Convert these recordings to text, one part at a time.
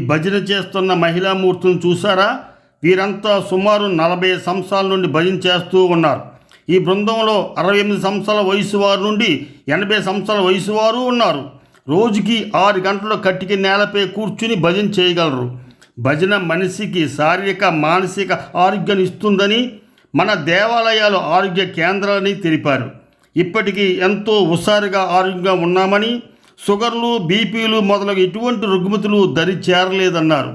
భజన చేస్తున్న మహిళామూర్తులను చూసారా? వీరంతా సుమారు 40 సంవత్సరాల నుండి భజన చేస్తూ ఉన్నారు. ఈ బృందంలో 68 సంవత్సరాల వయసు వారు నుండి 80 సంవత్సరాల వయసు వారు ఉన్నారు. రోజుకి 6 గంటల కట్టికి నేలపై కూర్చుని భజన చేయగలరు. భజన మనిషికి శారీరక మానసిక ఆరోగ్యాన్ని ఇస్తుందని మన దేవాలయాలు ఆరోగ్య కేంద్రాలని తెలిపారు. ఇప్పటికీ ఎంతో హుషారుగా ఆరోగ్యంగా ఉన్నామని, షుగర్లు, బీపీలు మొదలగు ఎటువంటి రుగ్మతులు దరి చేరలేదన్నారు.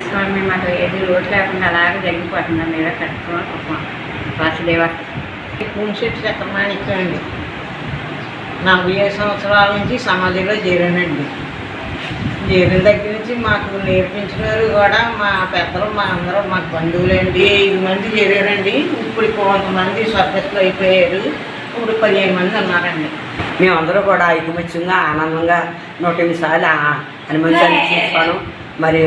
స్వామి మాకు ఏది లోటు లేకుండా అలాగే జరిగిపోతుంది. మీరే కట్టుకోవాలి వాసుదేవ. పూంశెట్టి చక్రమాణిక్యండి. 45 సంవత్సరాల నుంచి సమాధిలో చేరానండి. చేరిన దగ్గర నుంచి మాకు నేర్పించినారు కూడా మా పెద్దలు, మా అందరూ మాకు బంధువులండి. 5 మంది చేరారండి. ఇప్పుడు కొంతమంది స్వర్గస్థులు అయిపోయారు. ఇప్పుడు 15 మంది ఉన్నారండి. మేమందరూ కూడా ఐకమత్యంగా ఆనందంగా 108 సార్లు హనుమంతుని చేసుకోవడం, మరి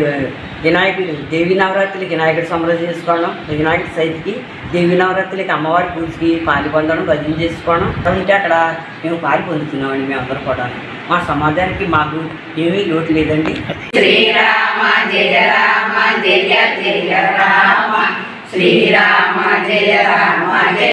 వినాయకుడు దేవీ నవరాత్రులకి వినాయకుడు సంబరం చేసుకోవడం, వినాయకుడి సైతికి దేవీ నవరాత్రులకి అమ్మవారి పూజకి పాలు పొందడం, భజన చేసుకోవడం ఉంటే అక్కడ మేము పాలు పొందుతున్నామండి. మేమందరూ కూడా మా సమాజానికి మాకు ఏమీ లోటు లేదండి. శ్రీరామ జయ రామ జయ జయ రామ, శ్రీరామ జయ రామ జయ